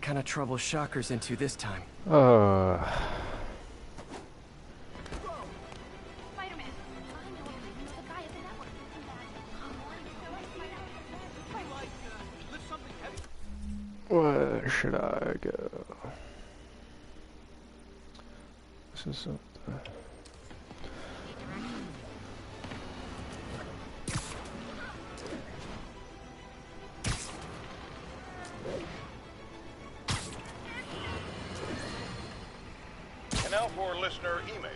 kind of trouble Shocker's into this time? Spider-Man. The guy at the network. Where should I go? This is something. And now for listener emails.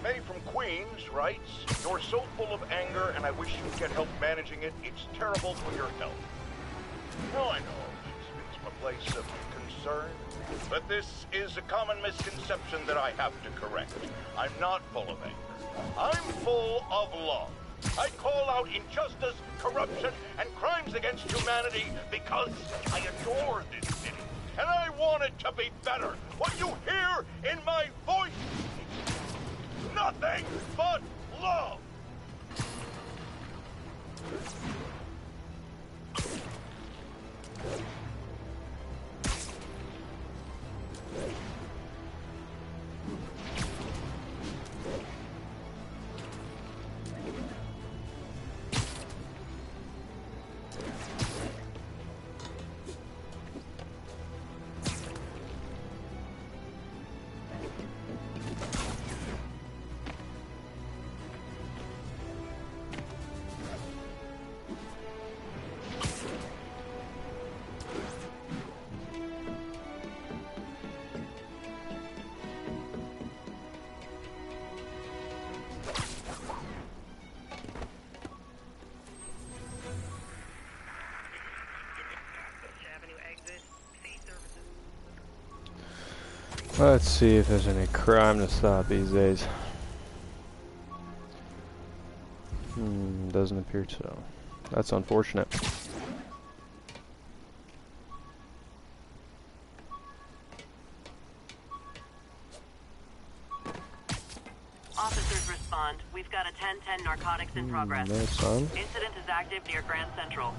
May from Queens writes, "You're so full of anger and I wish you'd get help managing it. It's terrible for your health." Now I know she speaks from a place of concern, but this is a common misconception that I have to correct. I'm not full of anger. I'm full of love. I call out injustice, corruption, and crimes against humanity because I adore this city. And I want it to be better. What you hear in my voice is nothing but love. Let's see if there's any crime to stop these days. Doesn't appear so. That's unfortunate. Officers respond. We've got a 10-10 narcotics in progress. Incident is active near Grand Central.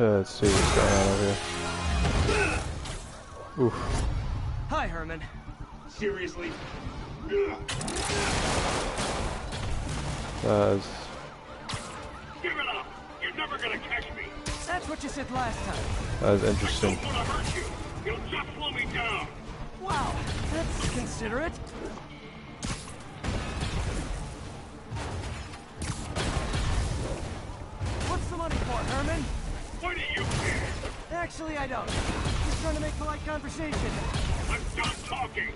Let's see what's going on over here. Oof. Hi, Herman. Seriously? That's Give it up! You're never gonna catch me! That's what you said last time. interesting. I don't wanna hurt you! You'll just slow me down! Wow, that's considerate. What's the money for, Herman? Why do you care? Actually, I don't. Just trying to make polite conversation. I'm done talking!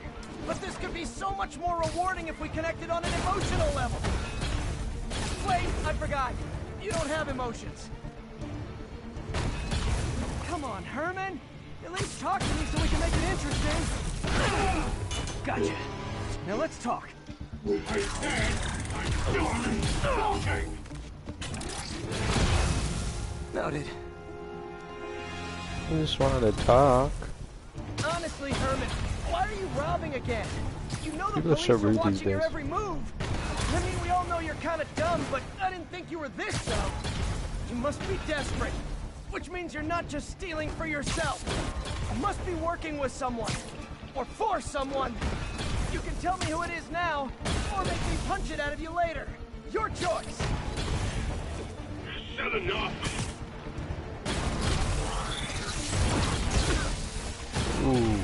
But this could be so much more rewarding if we connected on an emotional level. Wait, I forgot. You don't have emotions. Come on, Herman. At least talk to me so we can make it interesting. Gotcha. Now let's talk. I said I'm done talking! Noted. I just wanted to talk. Honestly, Herman, why are you robbing again? You know the People are police so are rude these watching your days. every move. I mean, we all know you're kind of dumb, but I didn't think you were this dumb. You must be desperate, which means you're not just stealing for yourself. You must be working with someone, or for someone. You can tell me who it is now, or make me punch it out of you later. Your choice. Said enough! Ooh.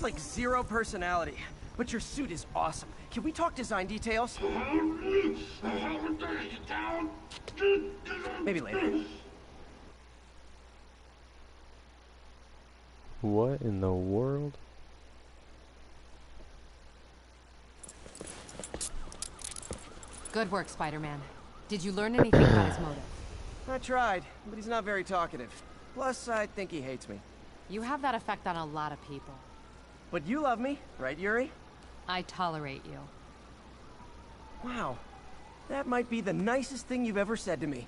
Like zero personality, but your suit is awesome. Can we talk design details? Maybe later. What in the world? Good work, Spider-Man. Did you learn anything about his motive? I tried, but he's not very talkative. Plus, I think he hates me. You have that effect on a lot of people. But you love me, right, Yuri? I tolerate you. Wow. That might be the nicest thing you've ever said to me.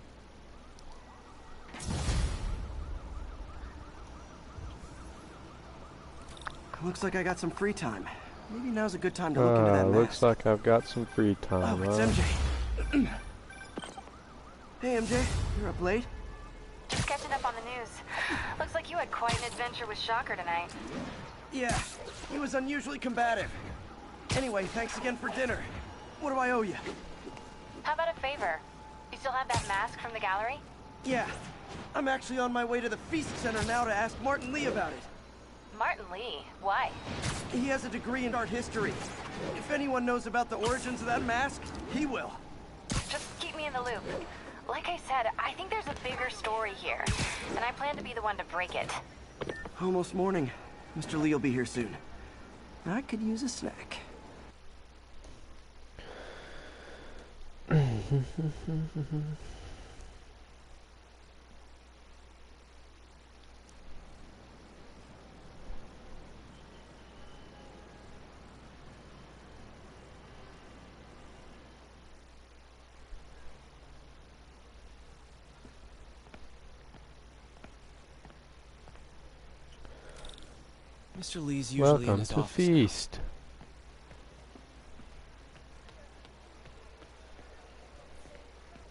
Looks like I got some free time. Maybe now's a good time to look into that mask. Looks like I've got some free time. Oh, it's MJ. Hey, MJ. You're up late? Just catching up on the news. Looks like you had quite an adventure with Shocker tonight. Yeah, he was unusually combative. Anyway, thanks again for dinner. What do I owe you? How about a favor? You still have that mask from the gallery? Yeah. I'm actually on my way to the Feast Center now to ask Martin Lee about it. Martin Lee? Why? He has a degree in art history. If anyone knows about the origins of that mask, he will. Just keep me in the loop. Like I said, I think there's a bigger story here, and I plan to be the one to break it. Almost morning. Mr. Lee will be here soon. I could use a snack. Mr. Lee's usually in Welcome his to office Feast.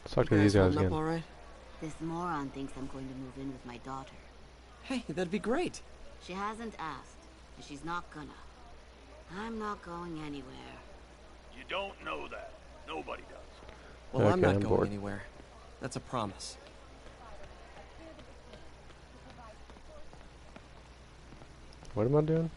Let's talk to these guys again. all right? This moron thinks I'm going to move in with my daughter. Hey, that'd be great. She hasn't asked, and she's not gonna. I'm not going anywhere. You don't know that. Nobody does. Well, I'm Okay, not I'm going bored. anywhere. That's a promise. What am I doing?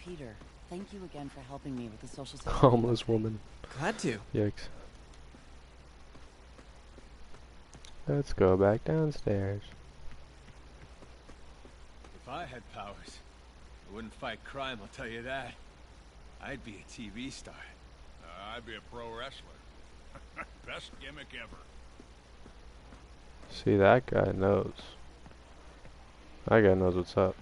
Peter, thank you again for helping me with the social security. Homeless woman. Glad to. Yikes. Let's go back downstairs. If I had powers, I wouldn't fight crime, I'll tell you that. I'd be a TV star. I'd be a pro wrestler. Best gimmick ever. See, that guy knows. That guy knows what's up.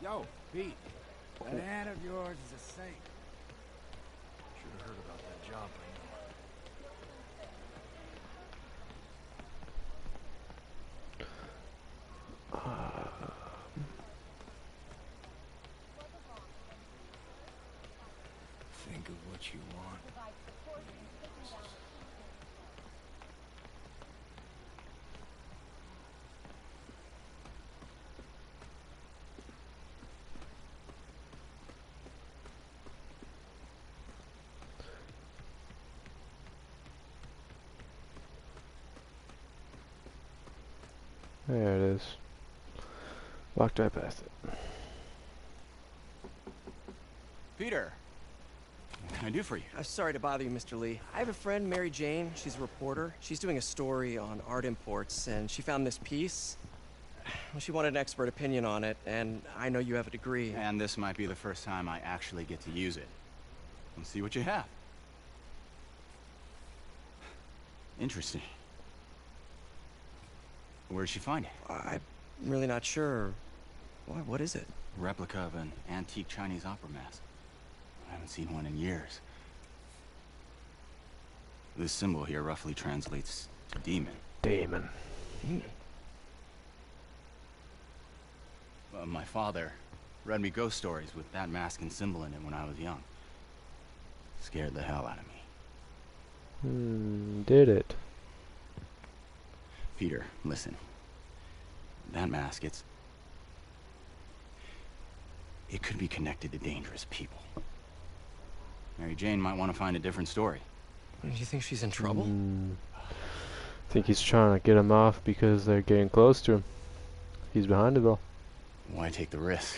Yo, Pete. That aunt of yours is a saint. Should have heard about that job by Think of what you want. There it is. Walked right past it. Peter, what can I do for you? Sorry to bother you, Mr. Lee. I have a friend, Mary Jane. She's a reporter. She's doing a story on art imports, and she found this piece. Well, she wanted an expert opinion on it, and I know you have a degree. And this might be the first time I actually get to use it. Let's see what you have. Interesting. Where'd she find it? I'm really not sure. Why, what is it? Replica of an antique Chinese opera mask. I haven't seen one in years. This symbol here roughly translates to demon. Demon. My father read me ghost stories with that mask and symbol in it when I was young. Scared the hell out of me. Did it? Peter, listen. That mask, it could be connected to dangerous people. Mary Jane might want to find a different story. Do you think she's in trouble? I think he's trying to get him off because they're getting close to him. He's behind it all. Why take the risk?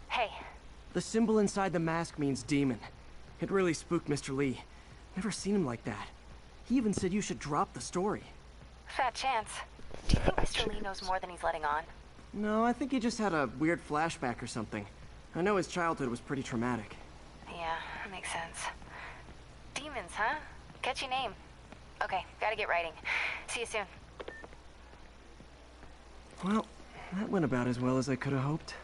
Hey. The symbol inside the mask means demon. It really spooked Mr. Lee. Never seen him like that. He even said you should drop the story. Fat chance. Do you think Mr. Lee knows more than he's letting on? No, I think he just had a weird flashback or something. I know his childhood was pretty traumatic. Yeah, that makes sense. Demons, huh? Catchy name. Okay, gotta get writing. See you soon. Well, that went about as well as I could have hoped.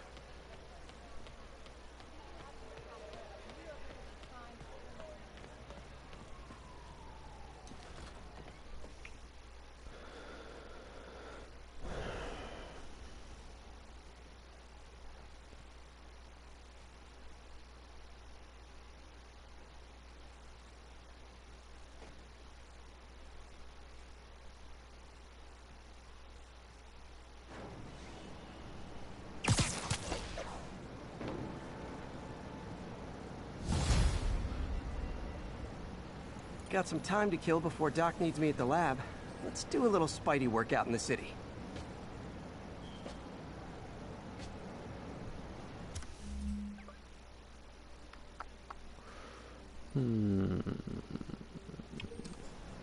Got some time to kill before Doc needs me at the lab. Let's do a little Spidey work out in the city.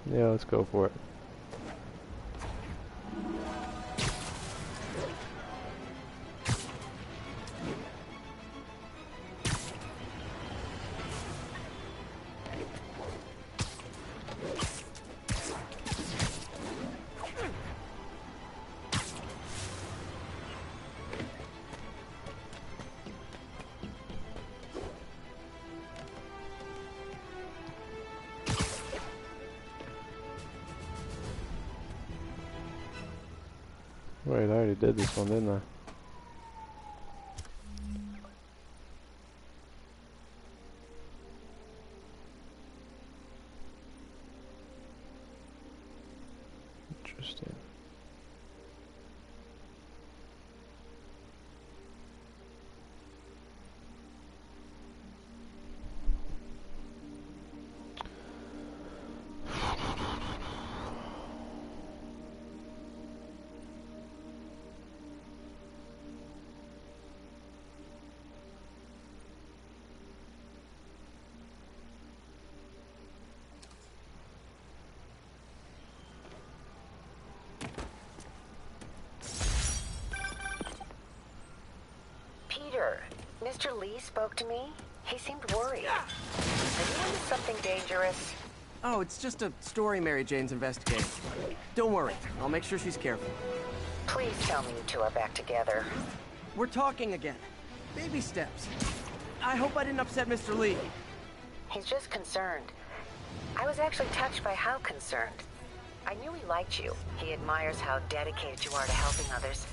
Yeah, let's go for it. Wait, I already did this one, didn't I? Interesting. Mr. Lee spoke to me. He seemed worried. Are you into something dangerous? Oh, it's just a story Mary Jane's investigating. Don't worry, I'll make sure she's careful. Please tell me you two are back together. We're talking again. Baby steps. I hope I didn't upset Mr. Lee. He's just concerned. I was actually touched by how concerned. I knew he liked you. He admires how dedicated you are to helping others.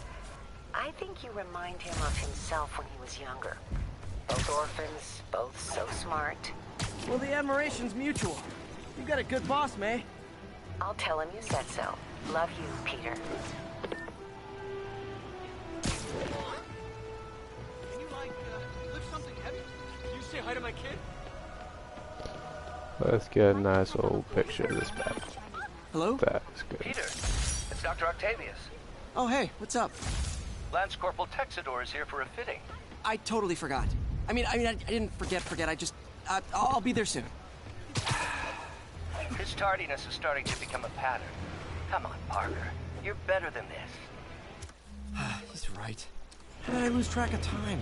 I think you remind him of himself when he was younger. Both orphans, both so smart. Well, the admiration's mutual. You got a good boss, May. I'll tell him you said so. Love you, Peter. Can you, lift something heavy? Can you say hi to my kid? Let's get a nice old picture of this back. Hello? That is good. Peter, it's Dr. Octavius. Oh, hey, what's up? Lance Corporal Texador is here for a fitting. I totally forgot. I didn't forget. I'll be there soon. His tardiness is starting to become a pattern. Come on, Parker. You're better than this. He's right. How did I lose track of time?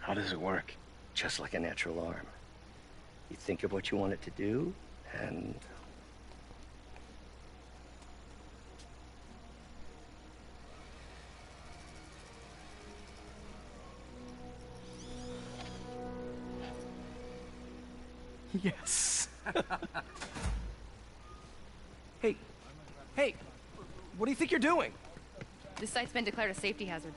How does it work? Just like a natural arm. You think of what you want it to do, and... Yes. Hey, what do you think you're doing? This site's been declared a safety hazard.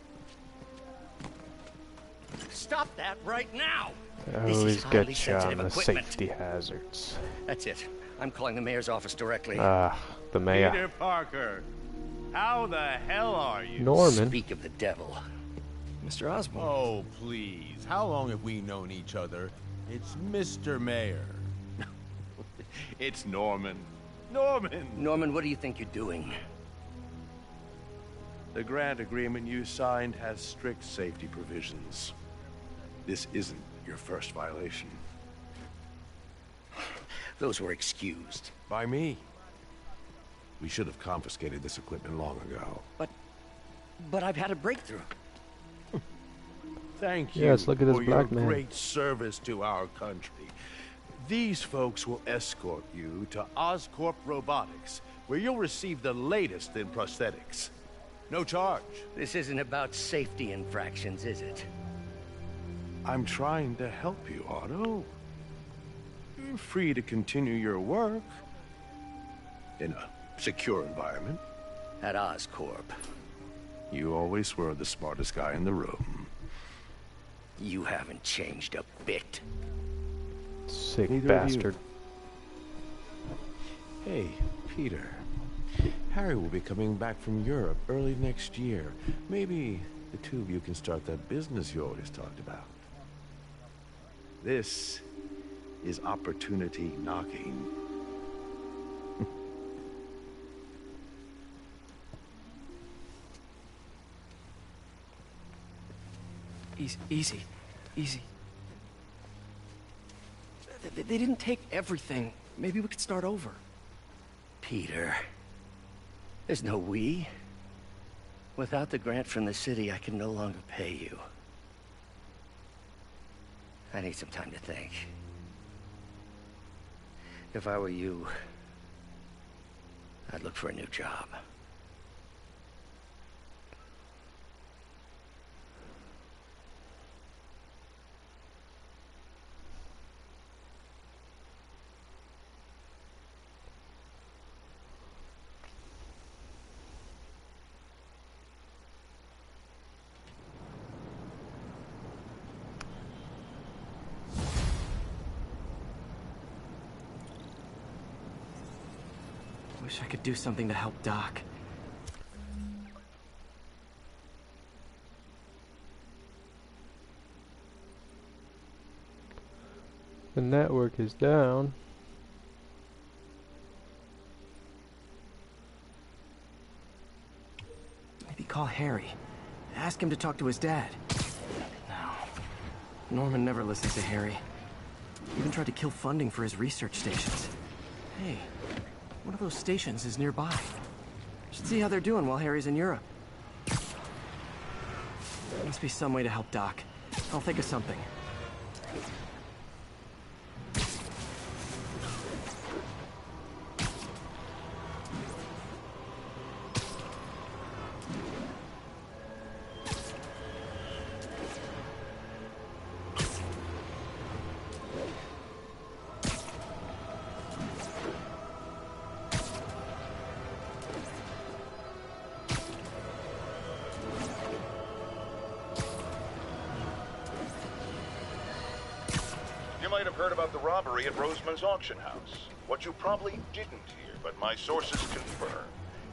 Stop that right now! I always get you on the safety hazards. That's it. I'm calling the mayor's office directly. The mayor. Peter Parker, how the hell are you? Norman. Speak of the devil. Mr. Osborn. Oh, please. How long have we known each other? It's Mr. Mayor. It's Norman. Norman, what do you think you're doing? The grant agreement you signed has strict safety provisions. This isn't your first violation. Those were excused. By me. We should have confiscated this equipment long ago. But I've had a breakthrough. Thank you yes, look at this for black your man. great service to our country. These folks will escort you to Oscorp Robotics, where you'll receive the latest in prosthetics. No charge. This isn't about safety infractions, is it? I'm trying to help you, Otto. You're free to continue your work in a secure environment. At Oscorp. You always were the smartest guy in the room. You haven't changed a bit. Sick Neither bastard. Hey, Peter. Harry will be coming back from Europe early next year. Maybe the two of you can start that business you always talked about. This is opportunity knocking. Easy. They didn't take everything. Maybe we could start over. Peter. There's no we. Without the grant from the city, I can no longer pay you. I need some time to think. If I were you, I'd look for a new job. Wish I could do something to help Doc. The network is down. Maybe call Harry. Ask him to talk to his dad. No. Norman never listens to Harry. Even tried to kill funding for his research stations. Hey, one of those stations is nearby. Should see how they're doing while Harry's in Europe. Must be some way to help Doc. I'll think of something. You might have heard about the robbery at Roseman's auction house. What you probably didn't hear, but my sources confirm,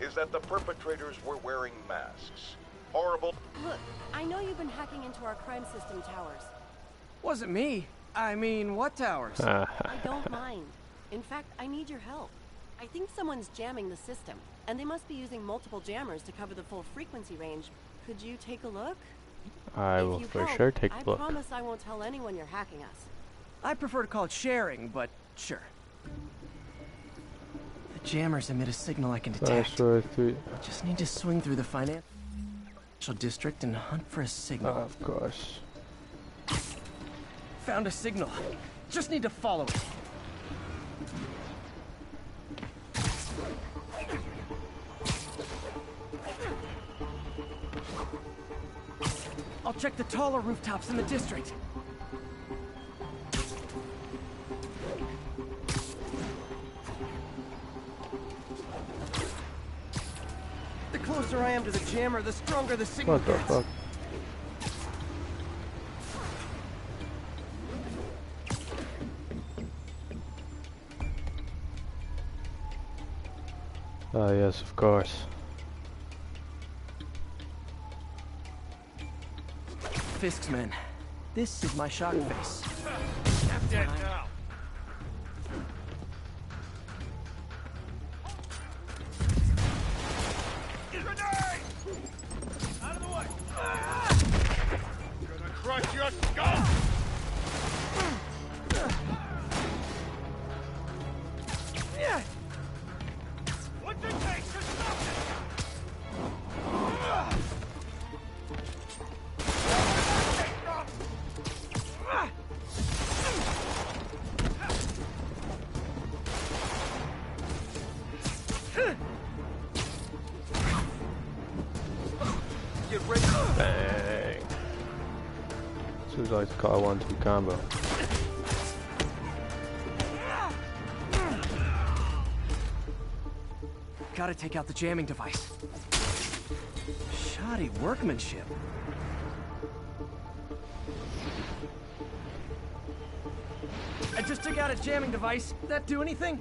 is that the perpetrators were wearing masks. Horrible. Look, I know you've been hacking into our crime system towers. Wasn't me. I mean, what towers? I don't mind. In fact, I need your help. I think someone's jamming the system, and they must be using multiple jammers to cover the full frequency range. Could you take a look? I will for sure take a look. I promise I won't tell anyone you're hacking us. I prefer to call it sharing, but sure. The jammers emit a signal I can detect. Just need to swing through the financial district and hunt for a signal. Of course. Found a signal. Just need to follow it. I'll check the taller rooftops in the district. The closer I am to the jammer, the stronger the signal gets. What the fuck? Ah, yes, of course. Fisk's men. This is my shock face. I'm dead now. Out of the way! Gonna crush your skull! What's it take to stop it? Get ready. Bang. This is like to call a 1-2 combo. Gotta take out the jamming device. Shoddy workmanship. I just took out a jamming device. That do anything?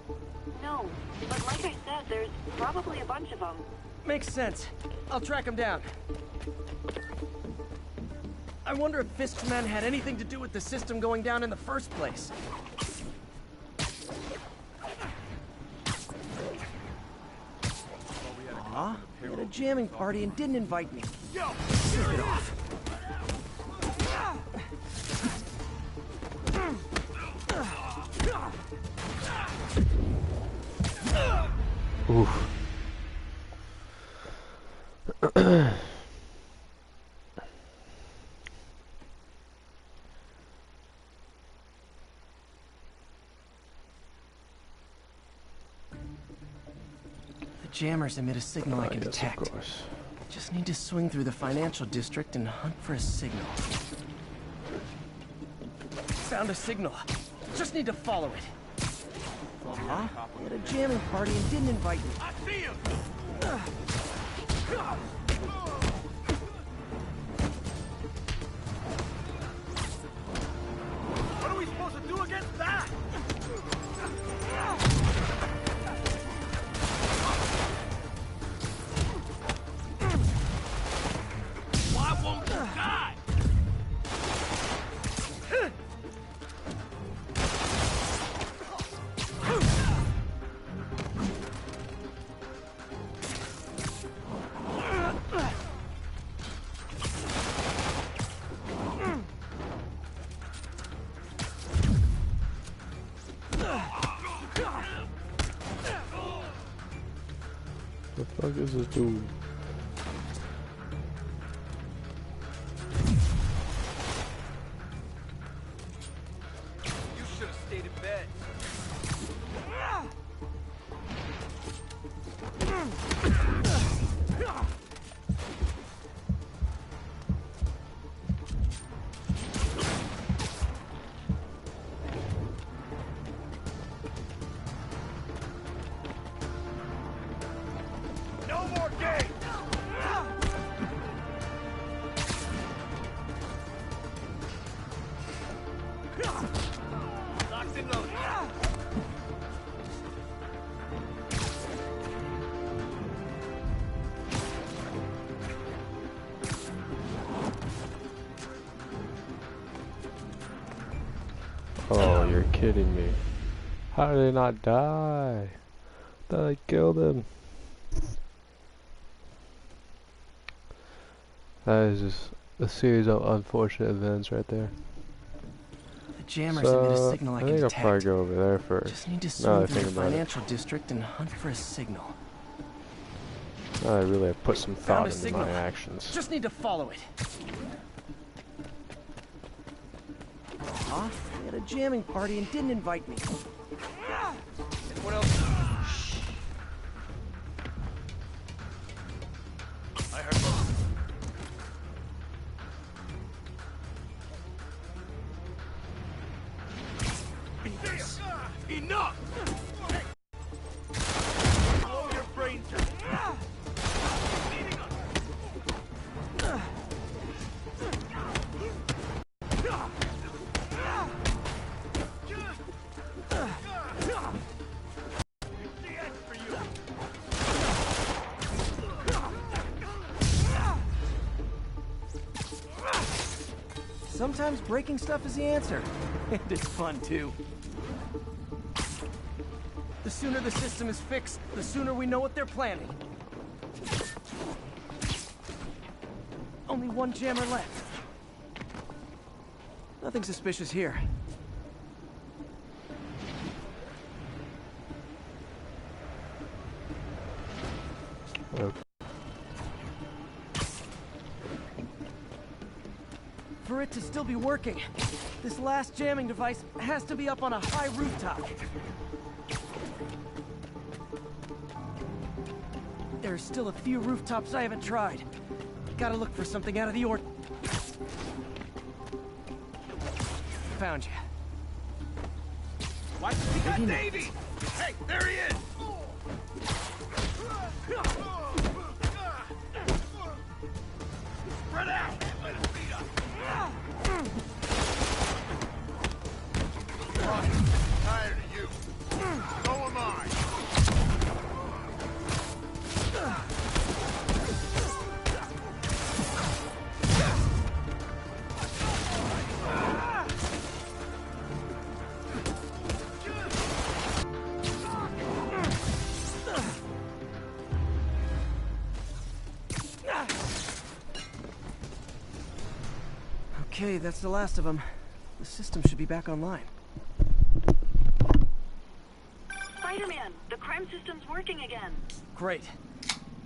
No, but like I said, there's probably a bunch of them. Makes sense. I'll track him down. I wonder if Fisk's men had anything to do with the system going down in the first place. Aw, we had a jamming party and didn't invite me. Slip it off. Oof. jammers emit a signal I can detect. Of course. Just need to swing through the financial district and hunt for a signal. Found a signal. Just need to follow it. Aw, we had a jamming party and didn't invite me. I see him! What are we supposed to do against that? Why won't you die? The fuck is this dude? You should have stayed in bed. No more games! Locked and loaded. Oh, you're kidding me. How did they not die? I thought I killed him. That is just a series of unfortunate events right there. The jammers emit a signal I can think detect. I'll probably go over there first. Just need to Now swing that I through think the about it. financial district and hunt for a signal. I really have put some Found thought a into signal. my actions. Just need to follow it. Aw, we had a jamming party and didn't invite me. Anyone else? I heard both. Enough! Blow your brains out. Sometimes breaking stuff is the answer. And it's fun, too. The sooner the system is fixed, the sooner we know what they're planning. Only one jammer left. Nothing suspicious here. Okay. For it to still be working, this last jamming device has to be up on a high rooftop. There are still a few rooftops I haven't tried. Gotta look for something out of the ordinary. Found you. Watch, we got Davey! Hey, there he is! Spread out! Let us beat up! Tired of you. So am I. Okay, that's the last of them. The system should be back online. Spider-Man, the crime system's working again. Great.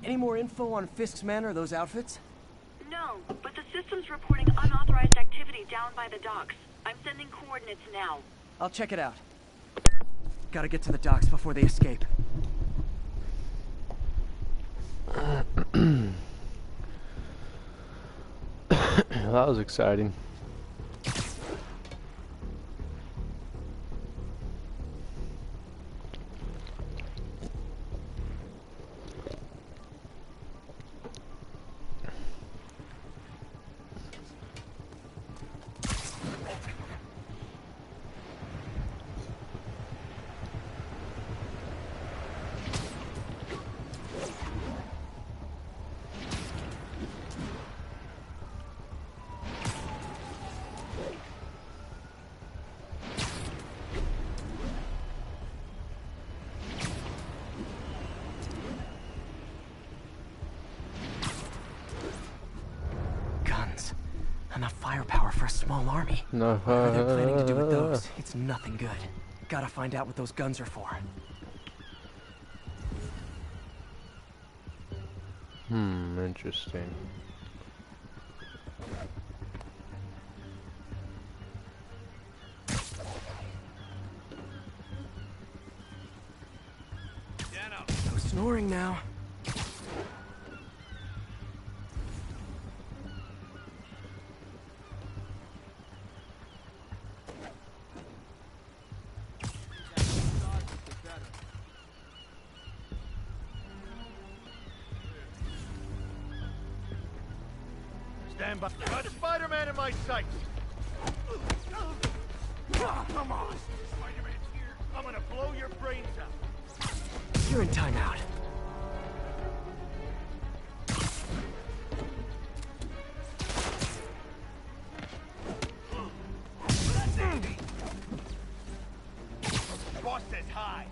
Any more info on Fisk's men or those outfits? No, but the system's reporting unauthorized activity down by the docks. I'm sending coordinates now. I'll check it out. Gotta get to the docks before they escape. That was exciting. Enough firepower for a small army. No. What they're planning to do with those, it's nothing good. Gotta find out what those guns are for. Interesting. No snoring now. Stand by. Got Spider-Man in my sights. Come on. Spider-Man's here. I'm gonna blow your brains out. You're in timeout. Boss says hi.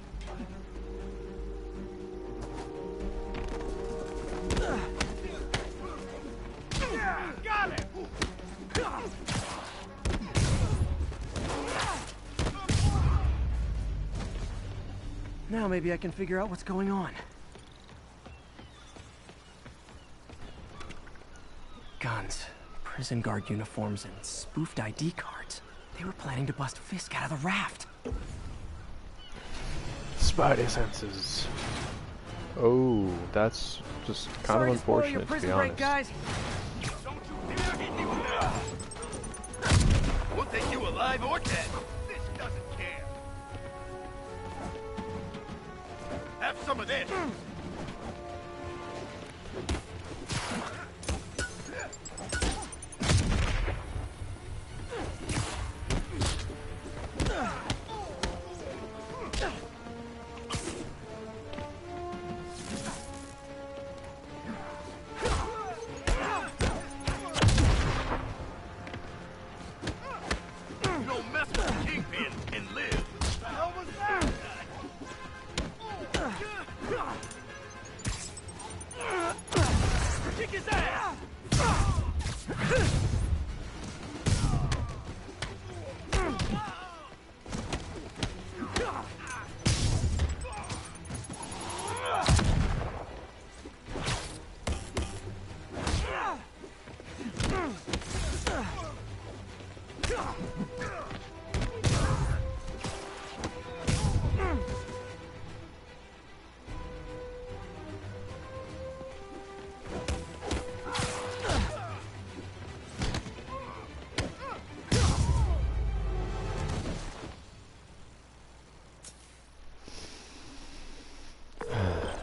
Got it! Now maybe I can figure out what's going on. Guns, prison guard uniforms, and spoofed ID cards. They were planning to bust Fisk out of the raft. Spidey senses. Oh, that's just kind of unfortunate, to be honest. Guys. We'll take you alive or dead. This doesn't care. Have some of this.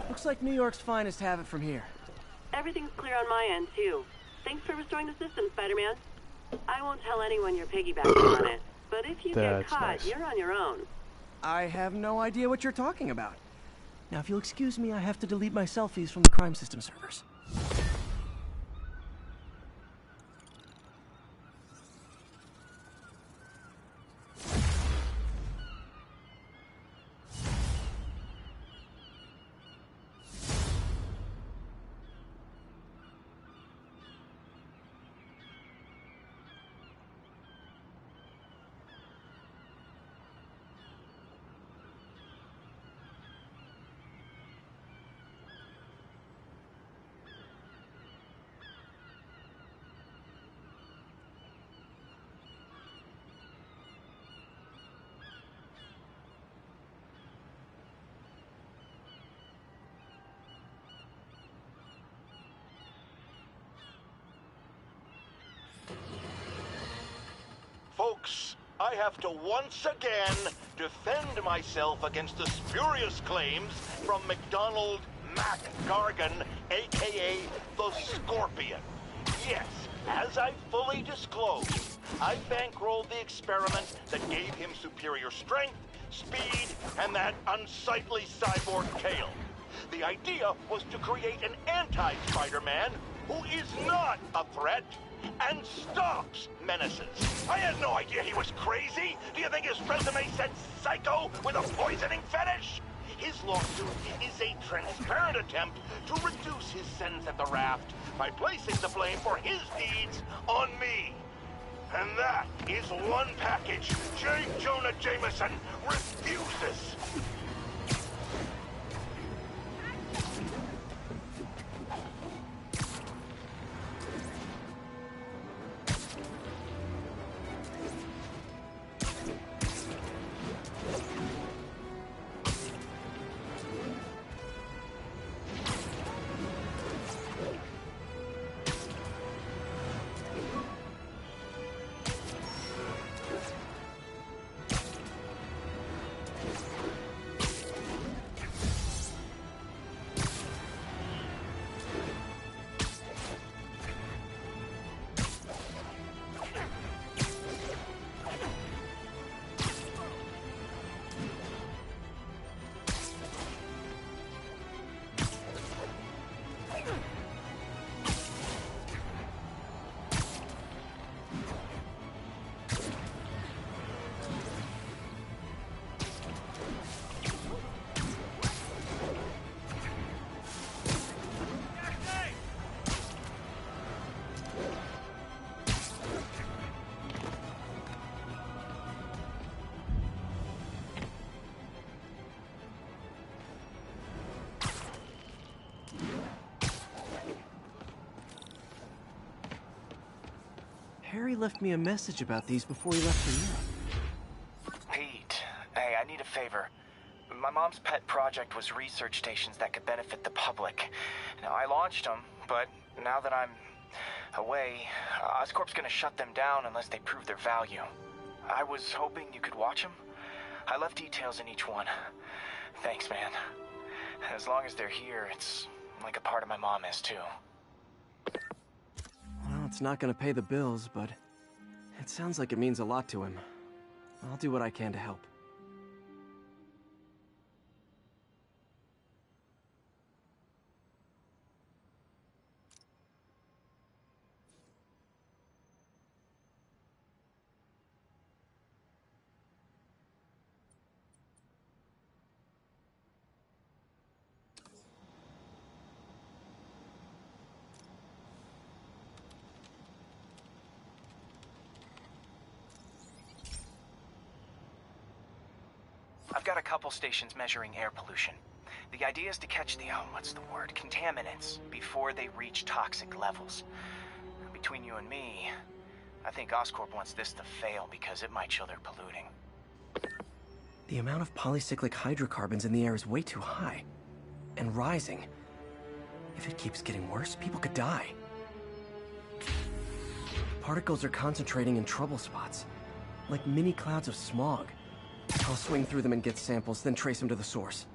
Looks like New York's finest have it from here. Everything's clear on my end, too. Thanks for restoring the system, Spider-Man. I won't tell anyone you're piggybacking on it, but if you get caught, nice. You're on your own. I have no idea what you're talking about. Now, if you'll excuse me, I have to delete my selfies from the crime system servers. folks, I have to once again defend myself against the spurious claims from McDonald Mac Gargan, aka the Scorpion. Yes, as I fully disclosed, I bankrolled the experiment that gave him superior strength, speed, and that unsightly cyborg tail. The idea was to create an anti-Spider-Man who is not a threat and stops menaces. I had no idea he was crazy. Do you think his resume said psycho with a poisoning fetish? His lawsuit is a transparent attempt to reduce his sentence at the raft by placing the blame for his deeds on me. And that is one package J. Jonah Jameson refuses. Harry left me a message about these before he left for Europe. Pete, hey, I need a favor. My mom's pet project was research stations that could benefit the public. Now, I launched them, but now that I'm away, Oscorp's gonna shut them down unless they prove their value. I was hoping you could watch them. I left details in each one. Thanks, man. As long as they're here, it's like a part of my mom is, too. Well, it's not gonna pay the bills, but it sounds like it means a lot to him. I'll do what I can to help. I've got a couple stations measuring air pollution. The idea is to catch the, contaminants before they reach toxic levels. Between you and me, I think Oscorp wants this to fail because it might show they're polluting. The amount of polycyclic hydrocarbons in the air is way too high. And rising. If it keeps getting worse, people could die. Particles are concentrating in trouble spots, like mini clouds of smog. I'll swing through them and get samples, then trace them to the source.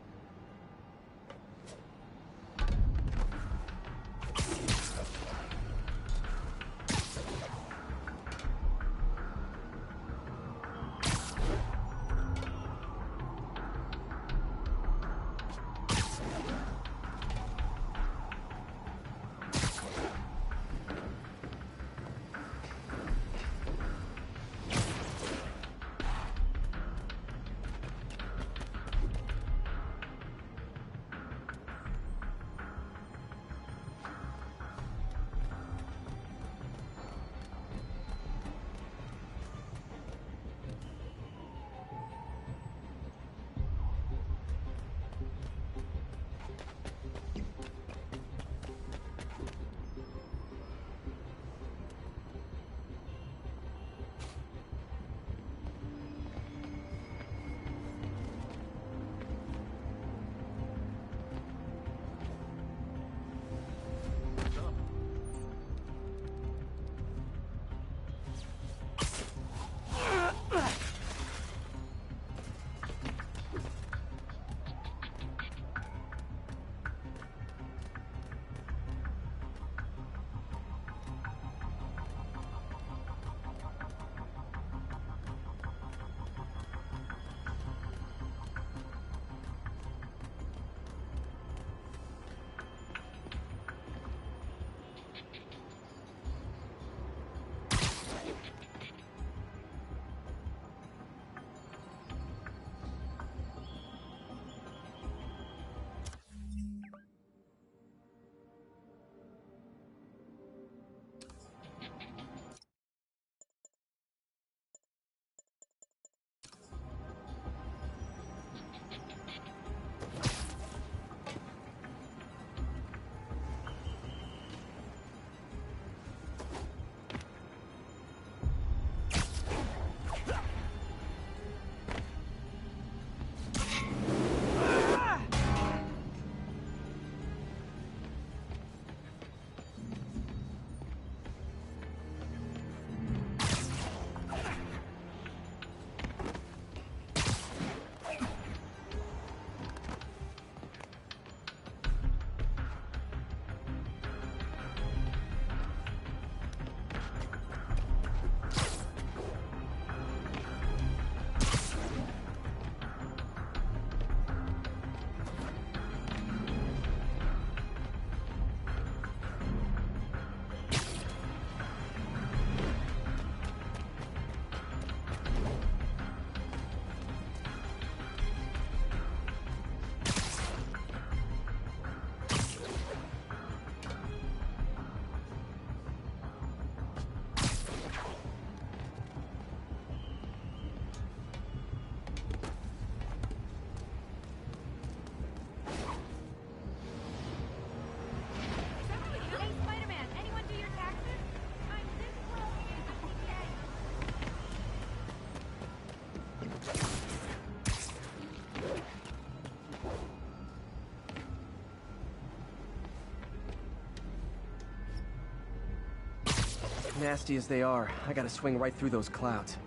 Nasty as they are, I gotta swing right through those clouds.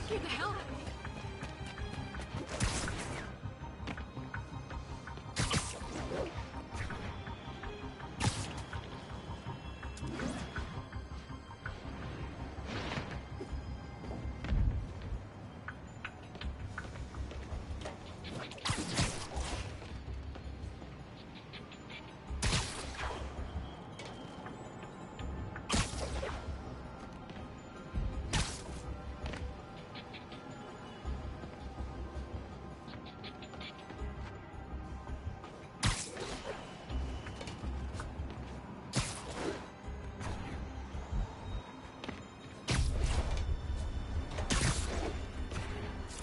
Get the hell out of me.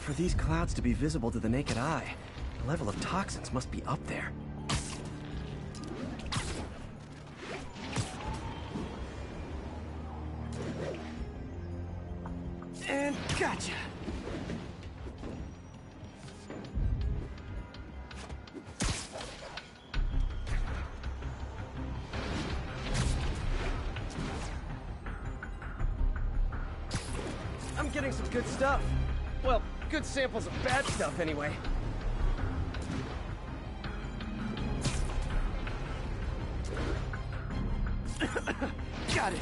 For these clouds to be visible to the naked eye, the level of toxins must be up there. And gotcha! I'm getting some good stuff. Well, good samples of bad stuff, anyway. Got it.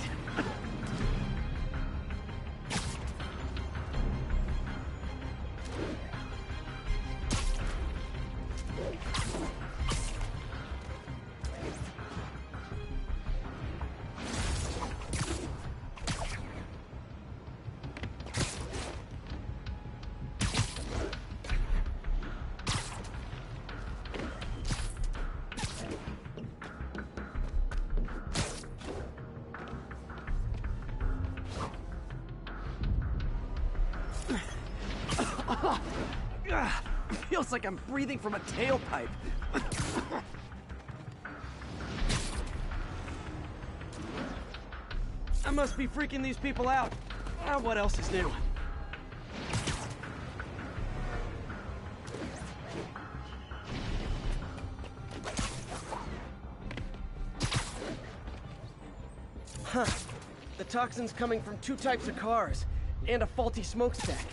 Feels like I'm breathing from a tailpipe. I must be freaking these people out. What else is new? Huh. The toxin's coming from 2 types of cars, and a faulty smokestack.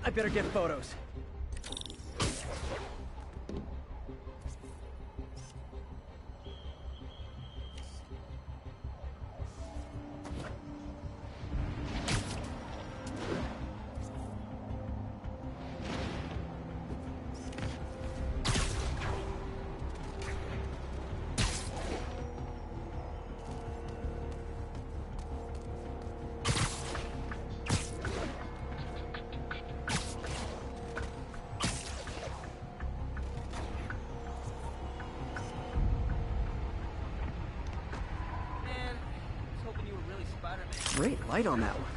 I better get photos. Great light on that one.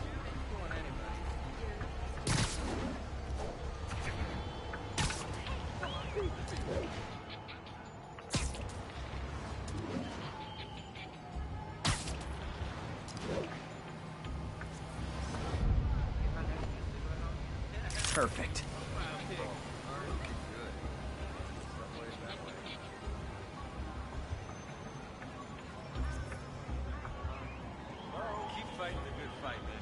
Perfect. Keep fighting the good fight, man.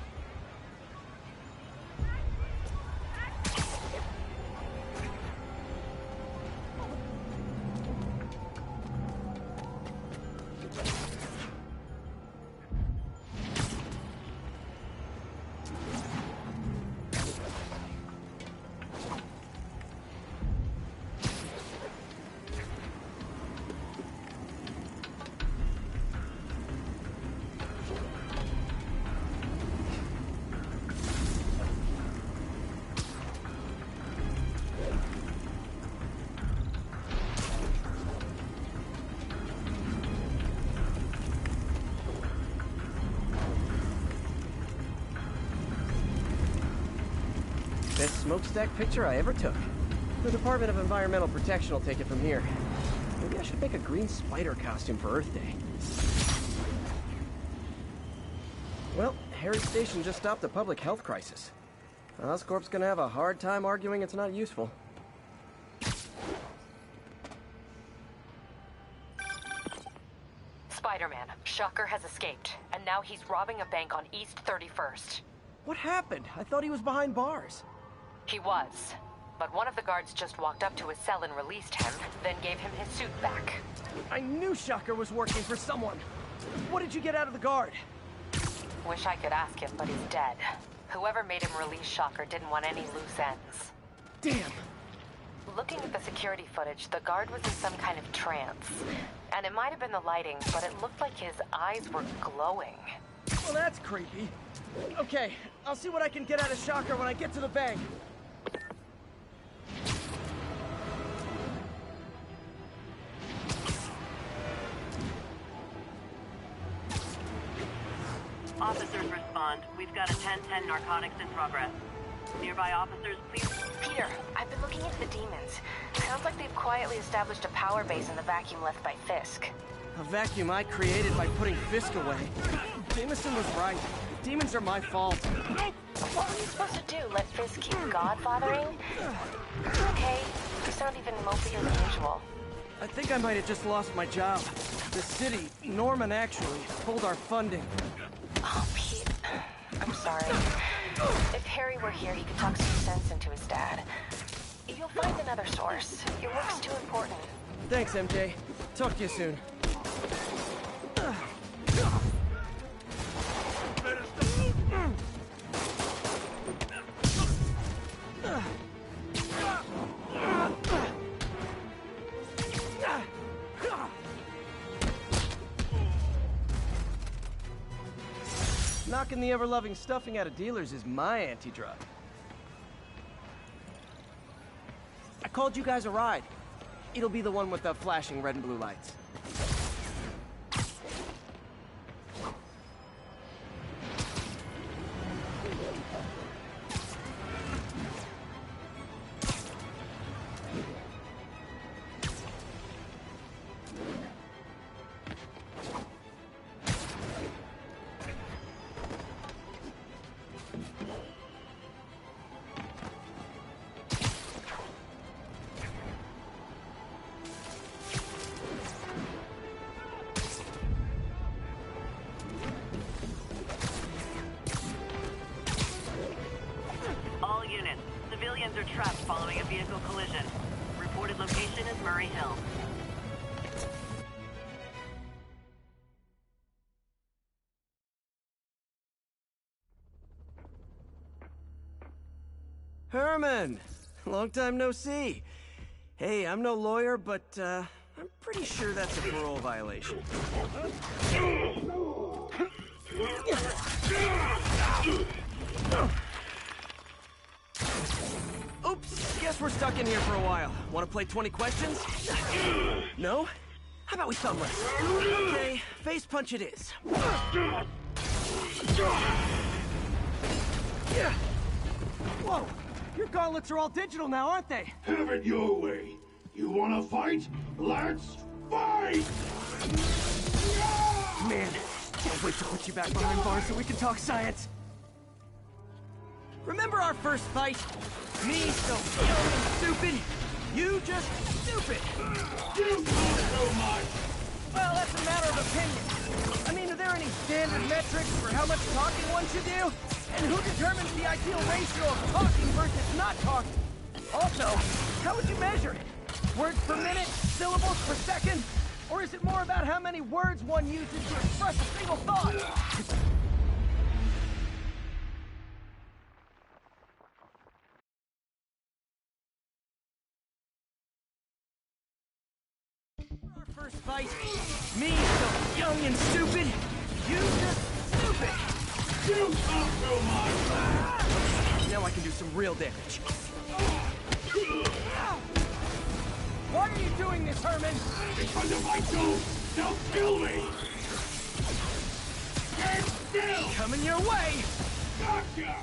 smokestack picture I ever took. The Department of Environmental Protection will take it from here. Maybe I should make a green spider costume for Earth Day. Well, Harry's station just stopped a public health crisis. Oscorp's gonna have a hard time arguing it's not useful. Spider-Man, Shocker has escaped, and now he's robbing a bank on East 31st. What happened? I thought he was behind bars. He was, but one of the guards just walked up to his cell and released him, then gave him his suit back. I knew Shocker was working for someone. What did you get out of the guard? Wish I could ask him, but he's dead. Whoever made him release Shocker didn't want any loose ends. Damn. Looking at the security footage, the guard was in some kind of trance. And it might have been the lighting, but it looked like his eyes were glowing. Well, that's creepy. Okay, I'll see what I can get out of Shocker when I get to the bank. Officers respond. We've got a 10-10 narcotics in progress. Nearby officers, please. Peter, I've been looking into the demons. Sounds like they've quietly established a power base in the vacuum left by Fisk. A vacuum I created by putting Fisk away. Jameson was right. Demons are my fault. What were you supposed to do? Let Fisk keep godfathering? Okay, you sound even mopier than usual. I think I might have just lost my job. The city, Norman actually, pulled our funding. Oh, Pete. I'm sorry. If Harry were here, he could talk some sense into his dad. You'll find another source. Your work's too important. Thanks, MJ. Talk to you soon. Knocking the ever-loving stuffing out of dealers is my anti-drug. I called you guys a ride. It'll be the one with the flashing red and blue lights. All units, civilians are trapped following a vehicle collision. Reported location is Murray Hill. Herman! Long time no see. Hey, I'm no lawyer, but, I'm pretty sure that's a parole violation. Oops, guess we're stuck in here for a while. Want to play 20 questions? No? How about we thumbless? Okay, face punch it is. Whoa! Your gauntlets are all digital now, aren't they? Have it your way. You wanna fight? Let's fight! Man, can't wait to put you back behind bars so we can talk science. Remember our first fight? Me so young and stupid. You just stupid. You talk so much. Well, that's a matter of opinion. I mean, are there any standard metrics for how much talking one should do? And who determines the ideal ratio of talking versus not talking? Also, how would you measure it? Words per minute? Syllables per second? Or is it more about how many words one uses to express a single thought? Our first fight, me so young and stupid, you just stupid. You talk so much. Now I can do some real damage. Why are you doing this, Herman? Because if I don't, they'll kill me. Stand still. Coming your way. Gotcha.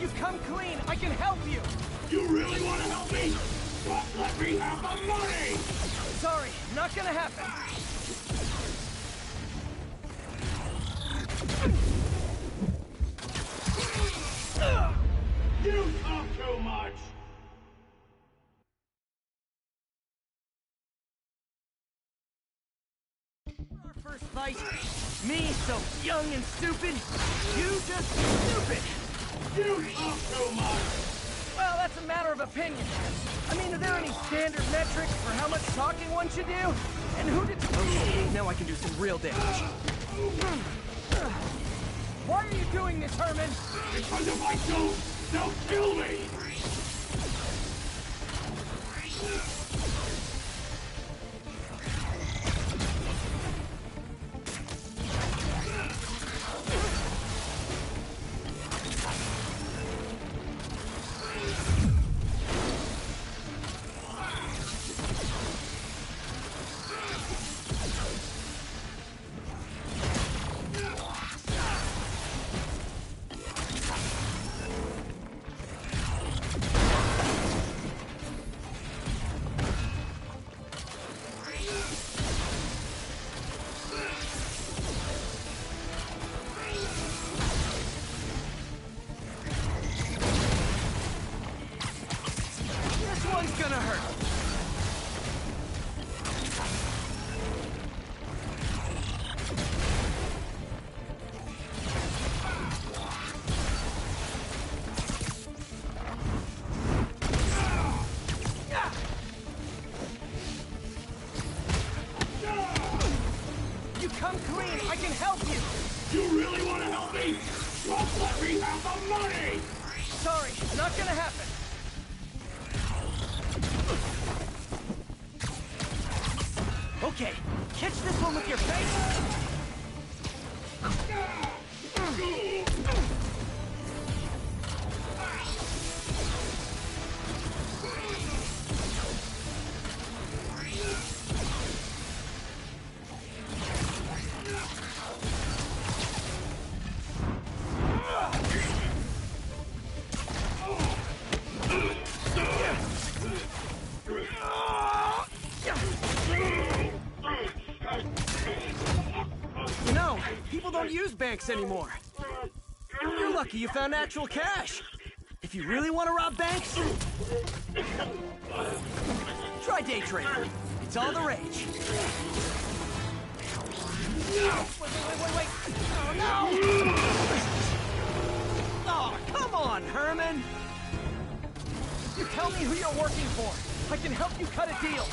You come clean, I can help you! You really want to help me? Just let me have the money! Sorry, not gonna happen. You talk too much! Our first fight. Me, so young and stupid. You just stupid. You talk too much! Well, that's a matter of opinion. I mean, are there any standard metrics for how much talking one should do? And who did... Okay, now I can do some real damage. Why are you doing this, Herman? Because if I don't, they'll kill me! Come clean, I can help you! You really want to help me? Just let me have the money! Sorry, not gonna happen. Okay, catch this one with your face! You know, people don't use banks anymore. You're lucky you found actual cash. If you really want to rob banks, try day trading. It's all the rage. Wait. Oh, no! Oh, come on, Herman! You tell me who you're working for. I can help you cut a deal.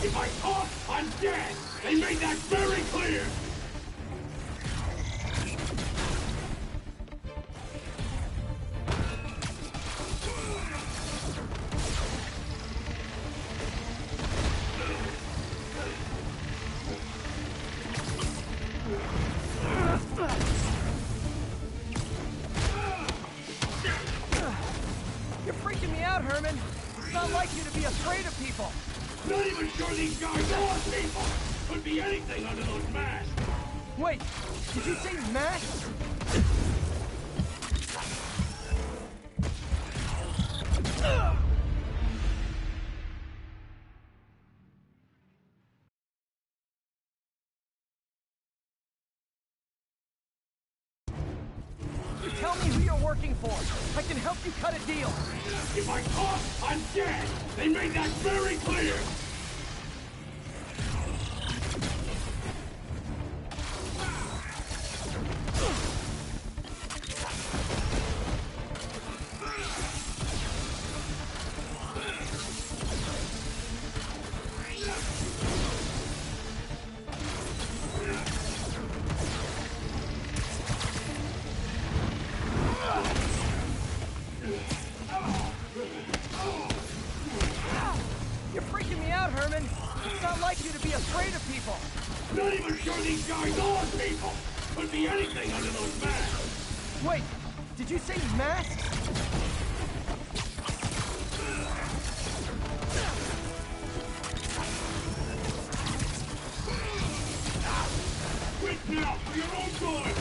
If I talk, I'm dead! They made that very clear! You're freaking me out, Herman. It's not like you to be afraid of people. Not even sure these guys are people! Could be anything under those masks! Wait, did you say masks? You tell me who you're working for. I can help you cut a deal. If I talk, I'm dead! They made that very clear! You're freaking me out, Herman. It's not like you to be afraid of people. Not even sure these guys are people! Could be anything under those masks! Wait, Did you say masks? Quit now for your own good!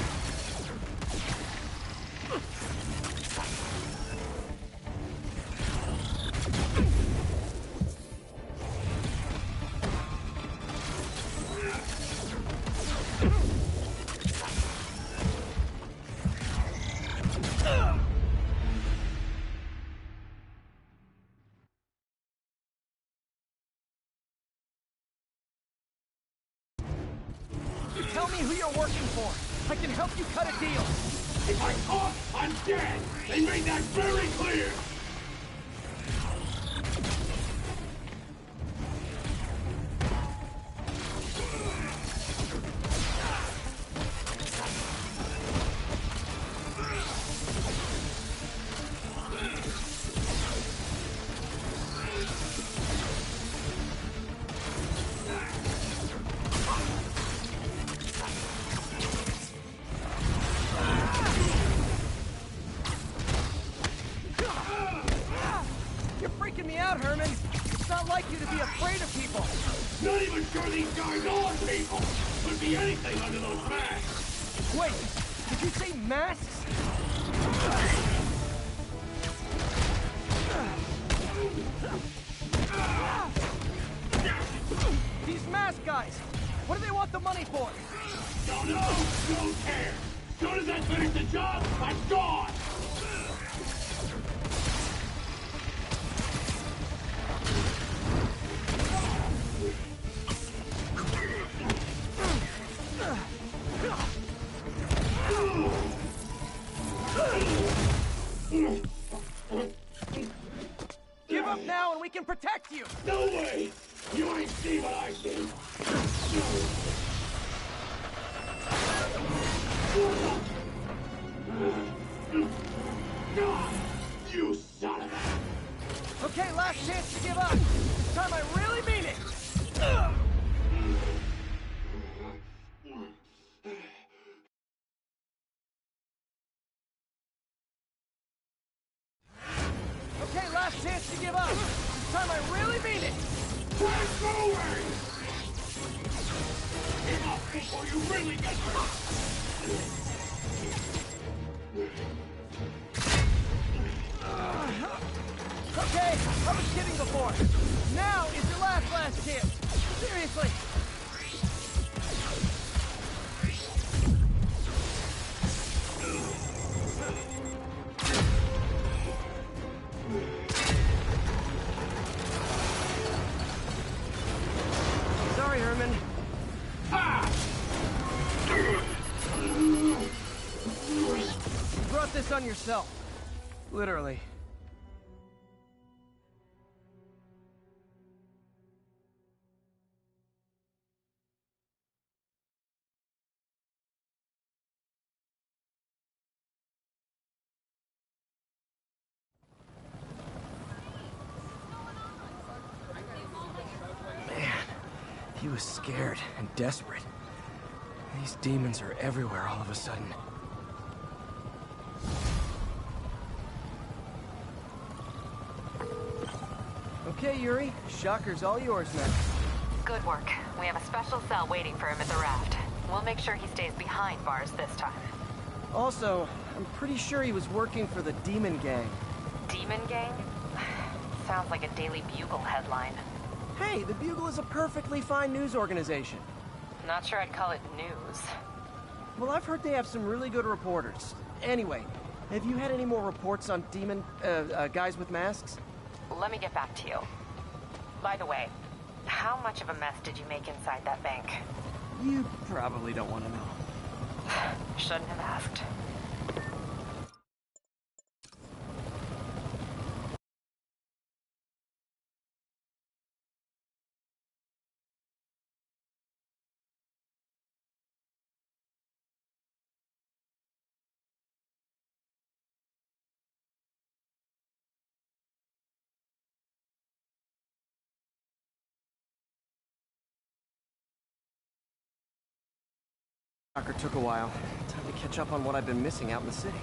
Tell me who you're working for. I can help you cut a deal. If I talk, I'm dead! They made that very clear! Not even sure these guys are people! Could be anything under those masks! Wait, did you say masks? These mask guys, what do they want the money for? Don't know! Don't care! As soon as I finish the job, I'm gone! Give up now and we can protect you! No way! You ain't seen what I see! You son of a... Okay, last chance to give up. This time I really mean it! Okay, last chance to give up. This time I really mean it! Keep going! Give up before you really get hurt! Okay, I was kidding before. Now is your last chance. Seriously. Sorry, Herman. You brought this on yourself. Literally. He was scared and desperate. These demons are everywhere all of a sudden. Okay, Yuri. Shocker's all yours now. Good work. We have a special cell waiting for him at the raft. We'll make sure he stays behind bars this time. Also, I'm pretty sure he was working for the Demon Gang. Demon Gang? Sounds like a Daily Bugle headline. Hey, the Bugle is a perfectly fine news organization. Not sure I'd call it news. Well, I've heard they have some really good reporters. Anyway, have you had any more reports on demon, guys with masks? Let me get back to you. By the way, how much of a mess did you make inside that bank? You probably don't want to know. Shouldn't have asked. Shocker took a while. Time to catch up on what I've been missing out in the city.